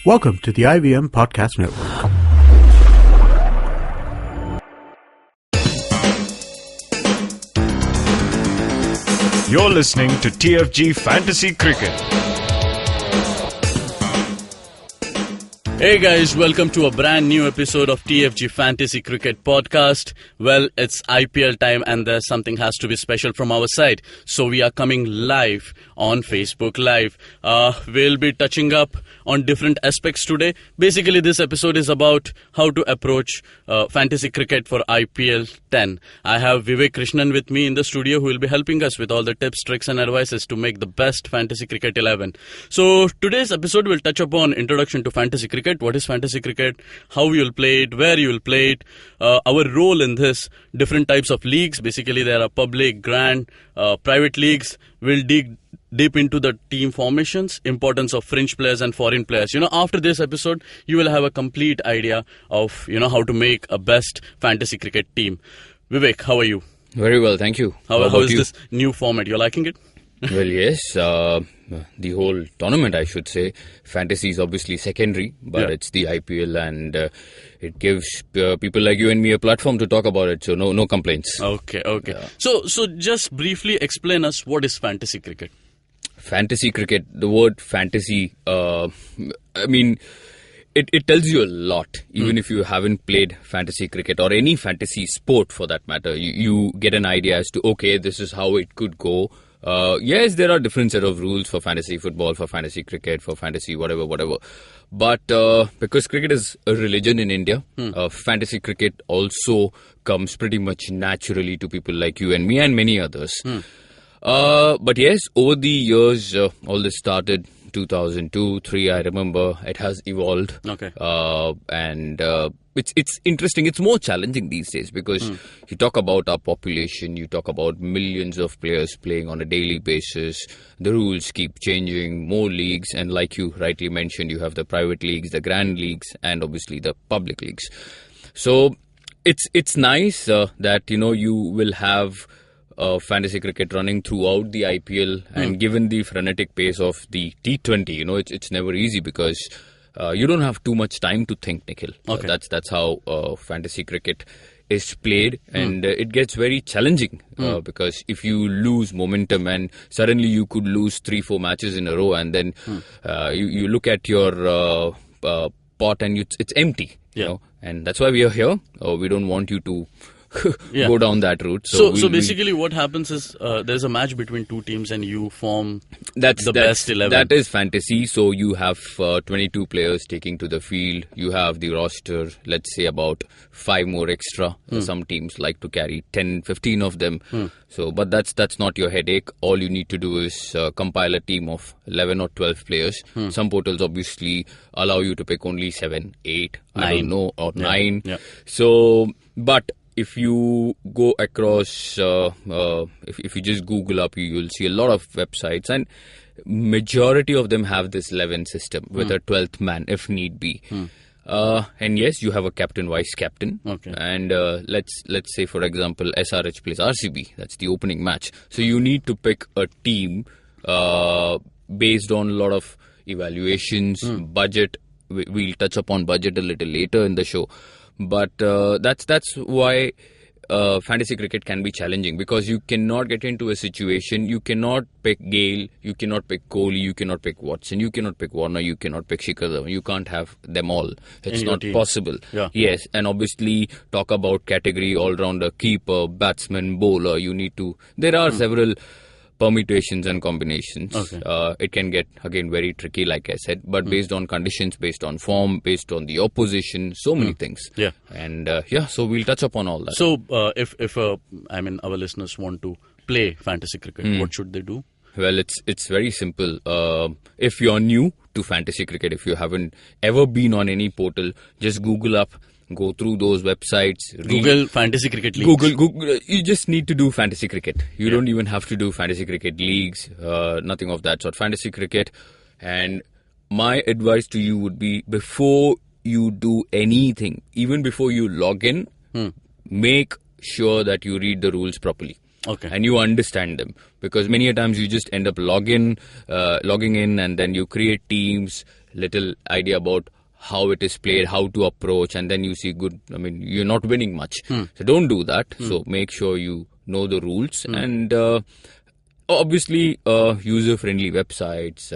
Welcome to the IVM Podcast Network. You're listening to TFG Fantasy Cricket. Hey guys, welcome to a brand new episode of TFG Fantasy Cricket Podcast. Well, it's IPL time and there's something has to be special from our side. So we are coming live on Facebook Live. We'll be touching up on different aspects today. Basically, this episode is about how to approach fantasy cricket for IPL 10. I have Vivek Krishnan with me in the studio who will be helping us with all the tips, tricks and advices to make the best fantasy cricket 11. So today's episode will touch upon introduction to fantasy cricket. What is fantasy cricket? How you will play it? Where you will play it? Our role in this, different types of leagues. Basically, there are public, grand, private leagues. We'll dig deep into the team formations, importance of fringe players and foreign players. After this episode, you will have a complete idea of, how to make a best fantasy cricket team. Vivek, how are you? Very well, thank you. How is this new format? You're liking it? Well, yes. The whole tournament, I should say. Fantasy is obviously secondary, but it's the IPL and it gives people like you and me a platform to talk about it. So no complaints. Okay. Yeah. So just briefly explain us what is fantasy cricket. Fantasy cricket, the word fantasy, it tells you a lot. Even if you haven't played fantasy cricket or any fantasy sport for that matter, you get an idea as to, okay, this is how it could go. Yes, there are different set of rules for fantasy football, for fantasy cricket, for fantasy whatever. But because cricket is a religion in India, fantasy cricket also comes pretty much naturally to people like you and me and many others. But yes, over the years, all this started 2002, 3, I remember. It has evolved. Okay. And it's interesting. It's more challenging these days because you talk about our population, you talk about millions of players playing on a daily basis. The rules keep changing, more leagues. And like you rightly mentioned, you have the private leagues, the grand leagues, and obviously the public leagues. So it's nice that, you will have fantasy cricket running throughout the IPL, and given the frenetic pace of the T20, it's never easy because you don't have too much time to think, Nikhil. Okay. That's how fantasy cricket is played, and it gets very challenging because if you lose momentum and suddenly you could lose 3-4 matches in a row, and then you look at your pot and it's empty, and that's why we are here. We don't want you to go down that route. So basically what happens is there's a match between two teams and you form the best 11. That is fantasy. So you have 22 players taking to the field. You have the roster, let's say about 5 more extra. Some teams like to carry 10, 15 of them. So, but that's not your headache. All you need to do is compile a team of 11 or 12 players. Some portals obviously allow you to pick only 7, 8, 9. I don't know, or 9. Yeah. So, but if you go across, if you just Google up, you'll see a lot of websites, and majority of them have this 11 system with a 12th man if need be. And yes, you have a captain, vice captain. Okay. And let's say, for example, SRH plays RCB. That's the opening match. So you need to pick a team based on a lot of evaluations, budget. We'll touch upon budget a little later in the show. But that's why fantasy cricket can be challenging, because you cannot get into a situation, you cannot pick Gale, you cannot pick Kohli, you cannot pick Watson, you cannot pick Warner, you cannot pick Shikhar Dhawan. You can't have them all. It's not possible. Yeah. Yes, and obviously talk about category, all-rounder, keeper, batsman, bowler. You need to. There are several permutations and combinations. Okay. It can get, again, very tricky, like I said, but based on conditions, based on form, based on the opposition, so many things. Yeah. And so we'll touch upon all that. So if our listeners want to play fantasy cricket, what should they do? Well, it's very simple. If you're new to fantasy cricket, if you haven't ever been on any portal, just Google up, go through those websites. Google fantasy cricket leagues. Google. You just need to do fantasy cricket. You don't even have to do fantasy cricket leagues. Nothing of that sort. Fantasy cricket. And my advice to you would be, before you do anything, even before you log in, make sure that you read the rules properly. Okay. And you understand them, because many a times you just end up logging in, and then you create teams, little idea about how it is played, how to approach, and then you see you're not winning much. So don't do that. So make sure you know the rules, and obviously user-friendly websites,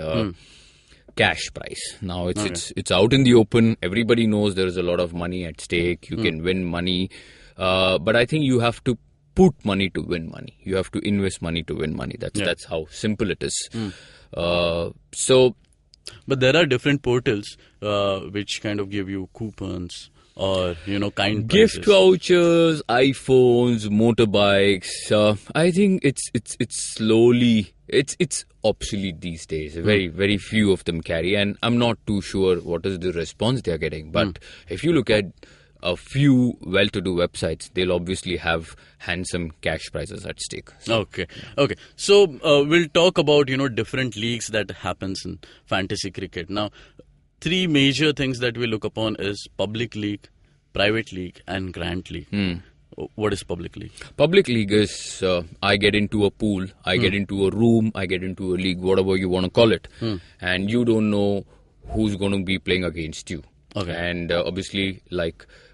cash prize. Now it's out in the open. Everybody knows there is a lot of money at stake. You can win money, but I think you have to put money to win money. You have to invest money to win money. That's how simple it is. But there are different portals which kind of give you coupons or kind gift prizes. vouchers, iPhones, motorbikes. I think it's slowly it's obsolete these days. Very very few of them carry, and I'm not too sure what is the response they are getting. But if you look at a few well-to-do websites, they'll obviously have handsome cash prizes at stake. Okay. So we'll talk about different leagues that happens in fantasy cricket. Now, three major things that we look upon is public league, private league, and grant league. What is public league? Public league is I get into a pool, I get into a room, I get into a league, whatever you want to call it, and you don't know who's going to be playing against you. Okay. And obviously,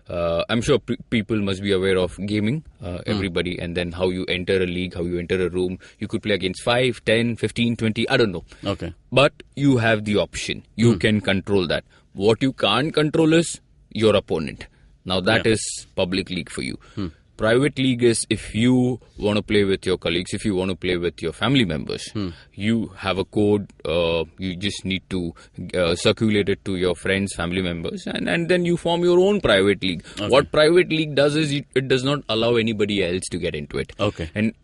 I'm sure people must be aware of gaming, everybody, and then how you enter a league, how you enter a room. You could play against 5, 10, 15, 20, I don't know. Okay. But you have the option. You can control that. What you can't control is your opponent. Now that is public league for you. Private league is if you want to play with your colleagues, if you want to play with your family members, you have a code, you just need to circulate it to your friends, family members, and then you form your own private league. Okay. What private league does is it does not allow anybody else to get into it. Okay. And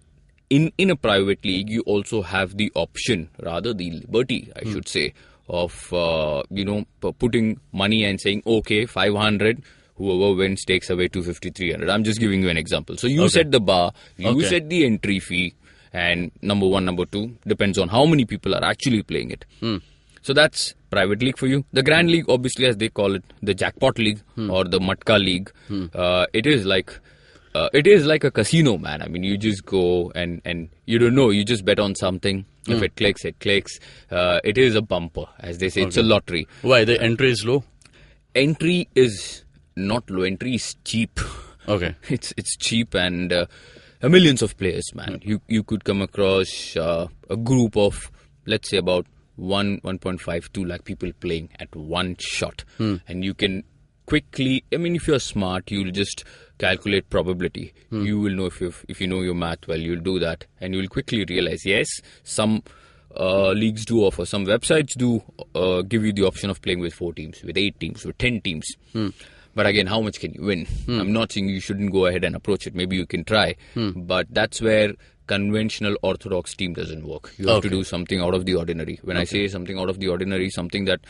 in a private league, you also have the option, rather the liberty, I should say, of putting money and saying, okay, 500, whoever wins takes away 250, 300. I'm just giving you an example. So you set the bar, you set the entry fee, and number one, number two, depends on how many people are actually playing it. So that's private league for you. The grand league, obviously, as they call it, the jackpot league or the matka league, it is like a casino, man. I mean, you just go and you don't know. You just bet on something. If it clicks, it clicks. It is a bumper, as they say. It's a lottery. Why? The entry is low? Entry is not low. Entry is cheap. Okay. It's cheap, and millions of players, man. You could come across a group of, let's say, about 1.5, 2 lakh people playing at one shot. And you can quickly, if you're smart, you'll just calculate probability. You will know if you know your math well, you'll do that, and you'll quickly realize, yes, some leagues do offer, some websites do give you the option of playing with 4 teams, with 8 teams, with 10 teams. But again, how much can you win? I'm not saying you shouldn't go ahead and approach it. Maybe you can try, but that's where conventional orthodox team doesn't work. You have to do something out of the ordinary. When I say something out of the ordinary, something that,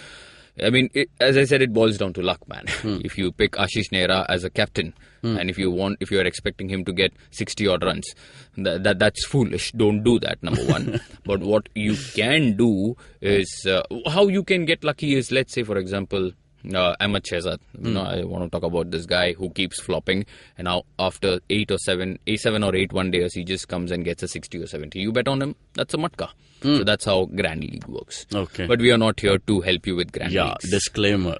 as I said, it boils down to luck, man. If you pick Ashish Nehra as a captain, and if you are expecting him to get 60 odd runs, that's foolish. Don't do that, number one. But what you can do is, how you can get lucky is, let's say, for example, Ahmed Shehzad. I want to talk about this guy who keeps flopping, and now after 7 or 8 one days, he just comes and gets a 60 or 70. You bet on him, that's a matka. So that's how Grand League works. Okay. But we are not here to help you with Grand Leagues. Yeah, disclaimer.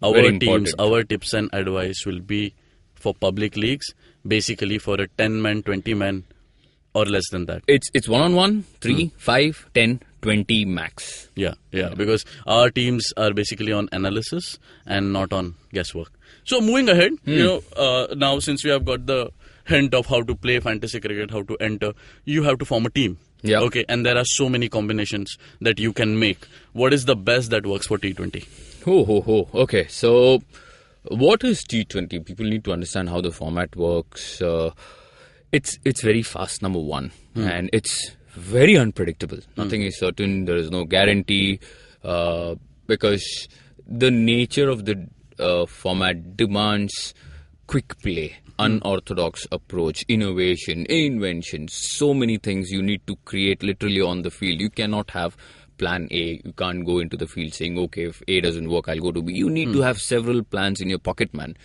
Our tips and advice will be for public leagues, basically for a 10-man, 20-man, or less than that. It's 1-on-1, 3, 5, 10, 20 max. Yeah, because our teams are basically on analysis and not on guesswork. So moving ahead, now since we have got the hint of how to play fantasy cricket, how to enter, you have to form a team. Yeah. Okay, and there are so many combinations that you can make. What is the best that works for T20? Okay, so what is T20? People need to understand how the format works. It's very fast, number one, and it's very unpredictable. Nothing is certain. There is no guarantee because the nature of the format demands quick play, unorthodox approach, innovation, invention, so many things you need to create literally on the field. You cannot have plan A. You can't go into the field saying, okay, if A doesn't work, I'll go to B. You need to have several plans in your pocket, man.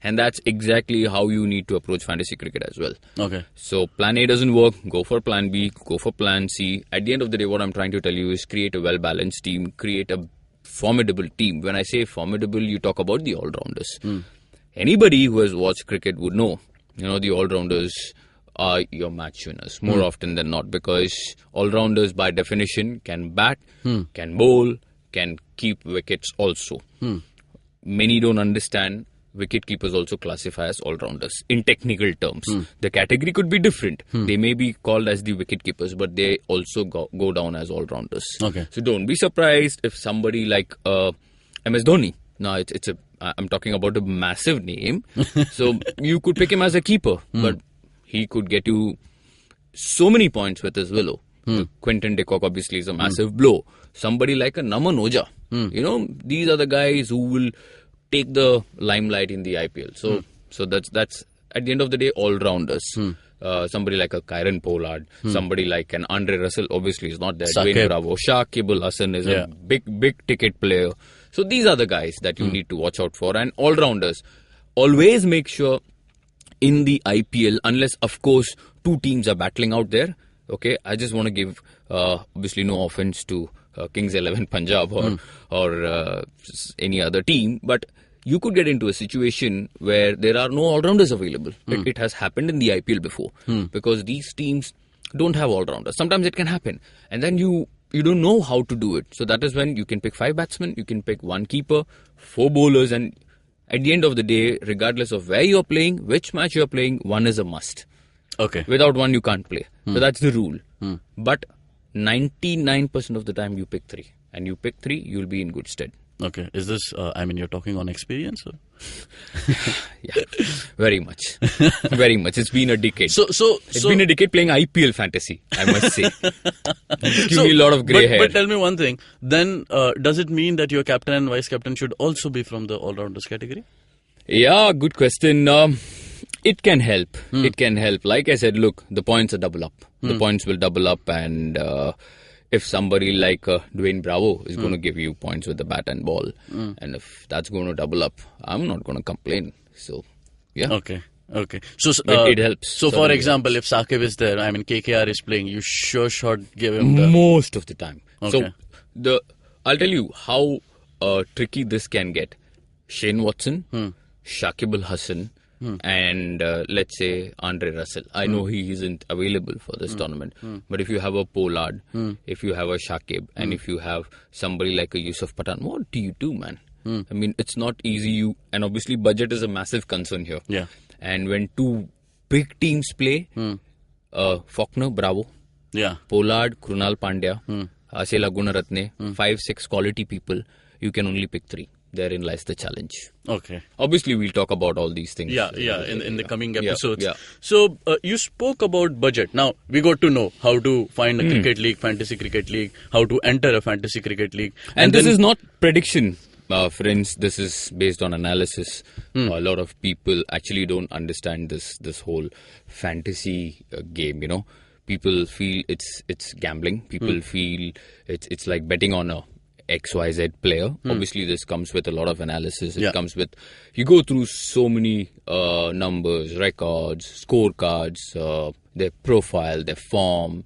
And that's exactly how you need to approach fantasy cricket as well. Okay. So plan A doesn't work, go for plan B, go for plan C. At the end of the day, what I'm trying to tell you is create a well-balanced team, create a formidable team. When I say formidable, you talk about the all-rounders. Anybody who has watched cricket would know, the all-rounders are your match winners more often than not, because all-rounders by definition can bat, can bowl, can keep wickets also. Many don't understand wicket keepers also classify as all-rounders in technical terms. The category could be different. They may be called as the wicket keepers, but they also go down as all-rounders. Okay. So don't be surprised if somebody like MS Dhoni, now I'm talking about a massive name, so you could pick him as a keeper, but he could get you so many points with his willow. Quinton de Kock obviously is a massive blow. Somebody like a Naman Oja. These are the guys who will take the limelight in the IPL. So that's at the end of the day all-rounders. Somebody like a Kyron Pollard, somebody like an Andre Russell obviously is not there. Dwayne Bravo, Shakib Al Hasan is a big ticket player. So these are the guys that you need to watch out for. And all-rounders, always make sure in the IPL, unless of course two teams are battling out there. Okay, I just want to give obviously no offense to Kings 11 Punjab or any other team, but you could get into a situation where there are no all-rounders available. It has happened in the IPL before because these teams don't have all-rounders. Sometimes it can happen, and then you don't know how to do it. So that is when you can pick 5 batsmen, you can pick 1 keeper, 4 bowlers, and at the end of the day, regardless of where you're playing, which match you're playing, 1 is a must. Okay. Without 1, you can't play. So that's the rule. But 99% of the time, you pick 3. And you pick 3, you'll be in good stead. Okay. Is this, you're talking on experience? Or? Yeah, very much. Very much. It's been a decade. It's been a decade playing IPL fantasy, I must say. Give me a lot of grey hair. But tell me one thing. Then, does it mean that your captain and vice captain should also be from the all-rounders category? Yeah, good question. It can help. It can help. Like I said, look, the points are double up. The points will double up, and if somebody like Dwayne Bravo is going to give you points with the bat and ball, and if that's going to double up, I'm not going to complain. So, yeah. Okay. So it helps. So, for example, if Sakib is there, KKR is playing, you sure should give him most of the time. Okay. So I'll tell you how tricky this can get. Shane Watson, Shakib Al Hasan, and let's say Andre Russell. I know he isn't available for this tournament, but if you have a Pollard, if you have a Shakib, and if you have somebody like a Yusuf Pathan, what do you do, man? I mean, it's not easy. And obviously, budget is a massive concern here. Yeah. And when 2 big teams play, Faulkner, Bravo, Pollard, Krunal Pandya, Asela Gunaratne, 5-6 quality people, you can only pick 3. Therein lies the challenge. Okay. Obviously, we'll talk about all these things. In the coming episodes. Yeah. So, you spoke about budget. Now, we got to know how to find a cricket league, fantasy cricket league, how to enter a fantasy cricket league. And this is not prediction, friends. This is based on analysis. A lot of people actually don't understand this whole fantasy game, People feel it's gambling. People feel it's like betting on a XYZ player. Obviously, this comes with a lot of analysis. It comes with, you go through so many numbers, records, scorecards, their profile, their form,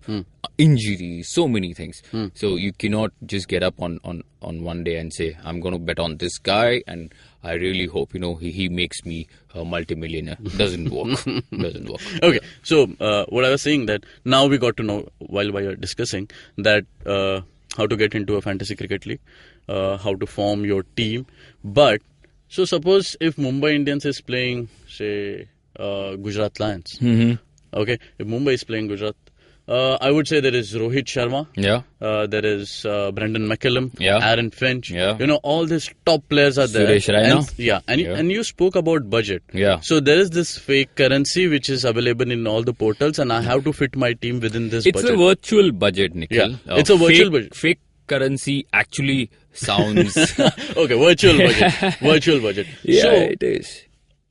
injuries, so many things. So you cannot just get up on one day and say, I'm going to bet on this guy and I really hope, he makes me a multimillionaire. Doesn't work. Doesn't work. Okay. So what I was saying that now we got to know while we are discussing that how to get into a fantasy cricket league, how to form your team. But, so suppose if Mumbai Indians is playing, say, Gujarat Lions. Okay, if Mumbai is playing Gujarat, I would say there is Rohit Sharma. Yeah. There is Brendan McCullum. Yeah. Aaron Finch. Yeah. All these top players are there. Suresh Raina. And you spoke about budget. Yeah. So there is this fake currency which is available in all the portals, and I have to fit my team within this budget. It's a virtual budget, Nikhil. Yeah. It's a virtual budget. Fake currency actually sounds... Okay, virtual budget. Virtual budget. Yeah, so, it is.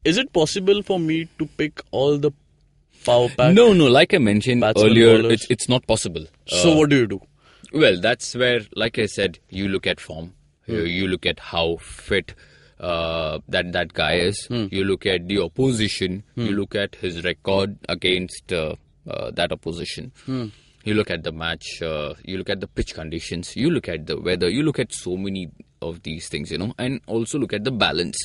Is it possible for me to pick all the power pack? No. Like I mentioned earlier, it's not possible. So what do you do? Well, that's where, like I said, you look at form. You look at how fit that guy is. You look at the opposition. You look at his record against that opposition. You look at the match. You look at the pitch conditions. You look at the weather. You look at so many of these things, and also look at the balance.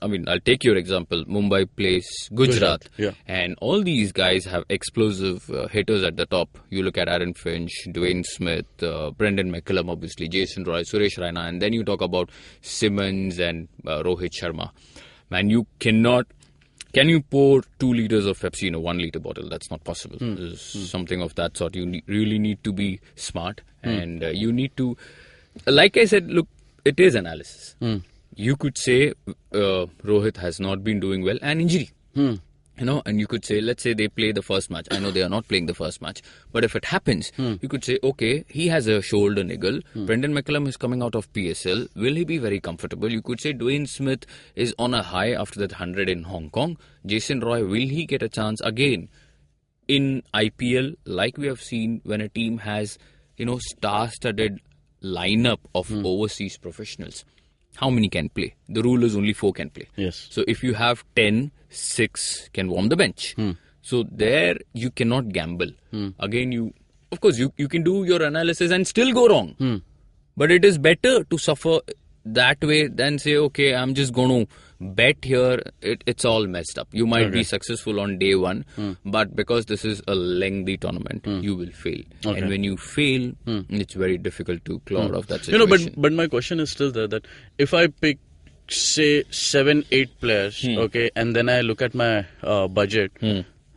I'll take your example. Mumbai plays Gujarat, and all these guys have explosive hitters at the top. You look at Aaron Finch, Dwayne Smith, Brendan McCullum, obviously, Jason Roy, Suresh Raina, and then you talk about Simmons and Rohit Sharma. Man, you cannot. Can you pour 2 liters of Pepsi in a 1 liter bottle? That's not possible. Something of that sort. You really need to be smart, and you need to, like I said, look, it is analysis. You could say Rohit has not been doing well, and injury. And you could say, let's say they play the first match. I know they are not playing the first match, but if it happens, you could say, okay, he has a shoulder niggle. Brendan McCullum is coming out of PSL. Will he be very comfortable? You could say Dwayne Smith is on a high after that 100 in Hong Kong. Jason Roy, will he get a chance again in IPL, like we have seen when a team has, star-studded lineup of overseas professionals? How many can play? The rule is only 4 can play. Yes. So if you have 10, 6 can warm the bench. So there you cannot gamble. Again, of course, you can do your analysis and still go wrong. But it is better to suffer that way than say, okay, I'm just going to bet here. It's all messed up. You might be successful on day 1, but because this is a lengthy tournament, you will fail. And when you fail, it's very difficult to claw out of that situation. But my question is still there, that if I pick, say, 7, 8 players, okay, and then I look at my budget,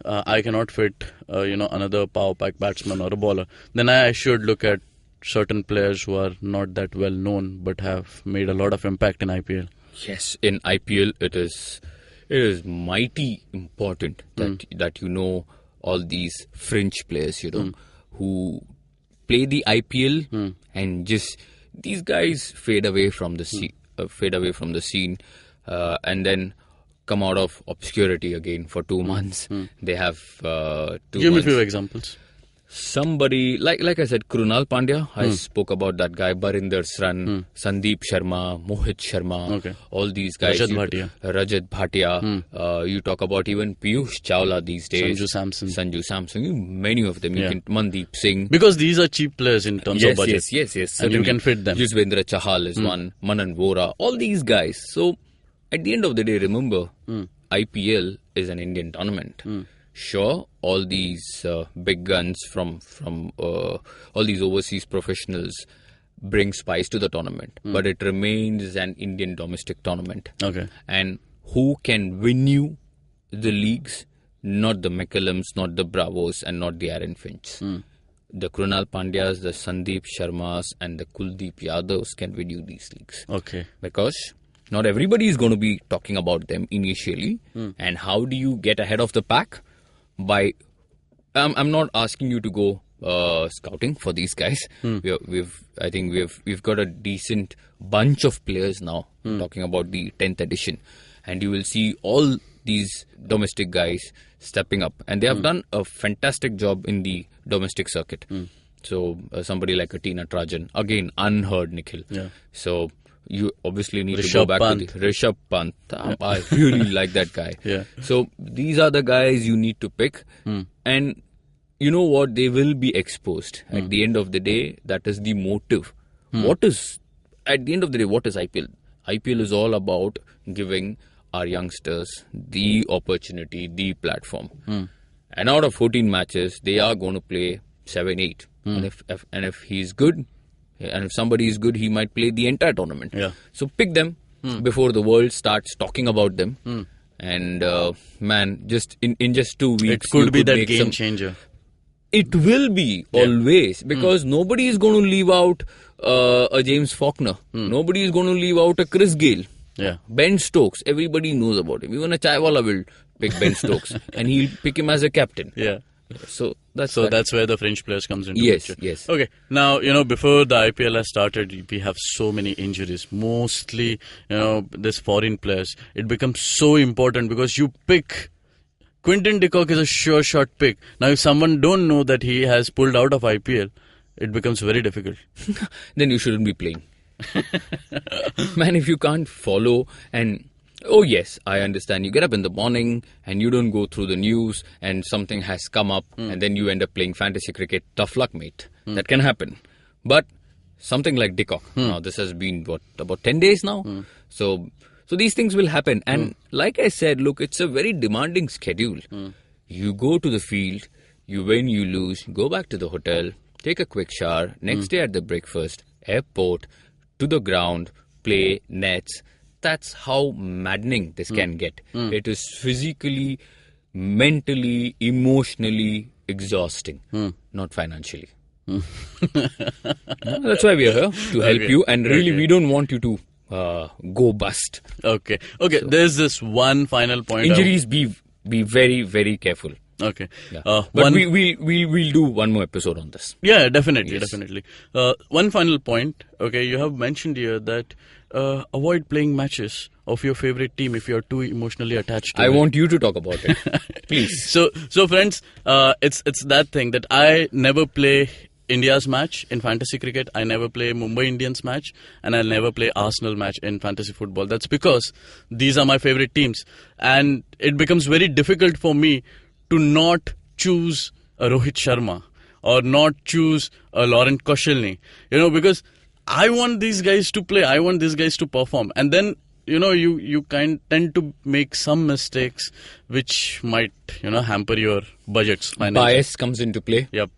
I cannot fit, another power pack batsman or a bowler, then I should look at certain players who are not that well known but have made a lot of impact in IPL. Yes, in IPL it is mighty important that all these fringe players, who play the IPL and just these guys fade away from the scene, and then come out of obscurity again for 2 months. They have 2 months. Give me a few examples. Somebody, like I said, Krunal Pandya, I spoke about that guy, Barinder Sran, Sandeep Sharma, Mohit Sharma, all these guys. Rajat Bhatia. You talk about even Piyush Chawla these days. Sanju Samson. Many of them. You can, Mandeep Singh. Because these are cheap players in terms of budget. Yes. And you can fit them. Yuzvendra Chahal is one. Manan Vora. All these guys. So, at the end of the day, remember, IPL is an Indian tournament. Sure, all these big guns from all these overseas professionals bring spice to the tournament, but it remains an Indian domestic tournament. Okay. And who can win you the leagues? Not the McCullums, not the Bravos, and not the Aaron Finch. The Krunal Pandyas, the Sandeep Sharmas, and the Kuldeep Yadavs can win you these leagues. Okay. Because not everybody is going to be talking about them initially. And how do you get ahead of the pack? By I'm not asking you to go scouting for these guys. I think we've got a decent bunch of players now. Talking about the 10th edition, and you will see all these domestic guys stepping up, and they have done a fantastic job in the domestic circuit. So somebody like a Tina Trajan, again unheard, Nikhil. So you obviously need to go back to the Rishabh Pant. I really like that guy. So these are the guys you need to pick. And you know what? They will be exposed. At the end of the day, that is the motive. At the end of the day, what is IPL? IPL is all about giving our youngsters the opportunity, the platform. And out of 14 matches, they are going to play 7, 8. And if he's good, and if somebody is good, he might play the entire tournament. So pick them before the world starts talking about them. And man, just in just 2 weeks, it could be that game changer. It will be always, because nobody is going to leave out a James Faulkner. Nobody is going to leave out a Chris Gale. Ben Stokes, everybody knows about him. Even a Chaiwala will pick Ben Stokes, and he'll pick him as a captain. So that's where the French players comes into picture. Yes. Okay. Now, before the IPL has started, we have so many injuries. Mostly, this foreign players. It becomes so important because you pick. Quinton de Kock is a sure shot pick. Now, if someone don't know that he has pulled out of IPL, it becomes very difficult. Then you shouldn't be playing. Man, if you can't follow and... Oh yes, I understand. You get up in the morning and you don't go through the news and something has come up and then you end up playing fantasy cricket. Tough luck, mate. That can happen. But something like Dickok. Now, this has been, about 10 days now? So these things will happen. And like I said, look, it's a very demanding schedule. You go to the field, you win, you lose, go back to the hotel, take a quick shower, next day at the breakfast, airport, to the ground, play, nets. That's how maddening this can get. It is physically, mentally, emotionally exhausting, not financially. That's why we are here, to help you. And really, we don't want you to go bust. Okay. There's this one final point. Injuries, be very, very careful. Okay. Yeah. But we'll do one more episode on this. Yeah, definitely. One final point. Okay, you have mentioned here that avoid playing matches of your favorite team if you're too emotionally attached to it. I want you to talk about it. Please. So friends, it's that thing that I never play India's match in fantasy cricket. I never play Mumbai Indians match, and I'll never play Arsenal match in fantasy football. That's because these are my favorite teams, and it becomes very difficult for me to not choose a Rohit Sharma or not choose a Laurent Koscielny, because I want these guys to play. I want these guys to perform. And then, you tend to make some mistakes which might, hamper your budgets. Bias comes into play. Yep.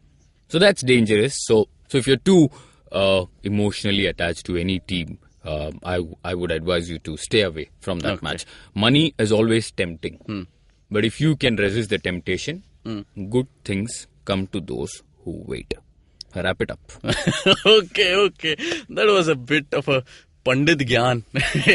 So that's dangerous. So if you're too emotionally attached to any team, I would advise you to stay away from that match. Money is always tempting. But if you can resist the temptation, good things come to those who wait. Wrap it up. Okay. That was a bit of a Pandit Gyan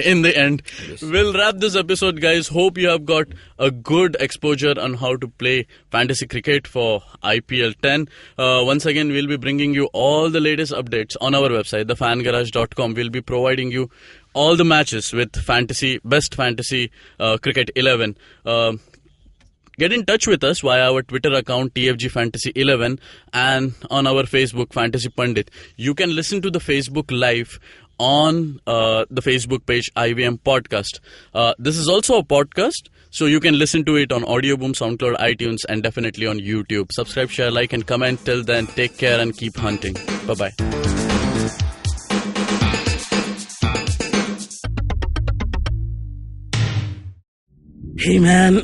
in the end. Yes. We'll wrap this episode, guys. Hope you have got a good exposure on how to play fantasy cricket for IPL 10. Once again, we'll be bringing you all the latest updates on our website, thefangarage.com. We'll be providing you all the matches with best fantasy cricket 11. Get in touch with us via our Twitter account TFG Fantasy 11 and on our Facebook Fantasy Pandit. You can listen to the Facebook Live on the Facebook page IVM Podcast. This is also a podcast, so you can listen to it on Audioboom, SoundCloud, iTunes, and definitely on YouTube. Subscribe, share, like, and comment. Till then, take care and keep hunting. Bye-bye. Hey man,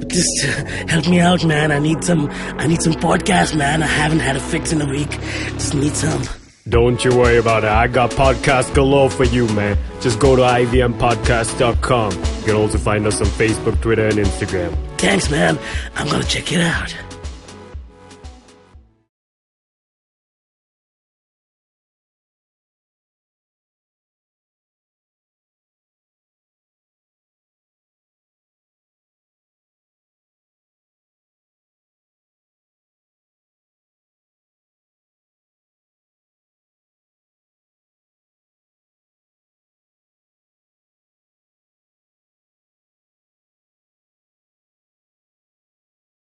just help me out, man. I need some podcast, man. I haven't had a fix in a week. Just need some. Don't you worry about it. I got podcast galore for you, man. Just go to ivmpodcast.com. You can also find us on Facebook, Twitter, and Instagram. Thanks, man. I'm gonna check it out.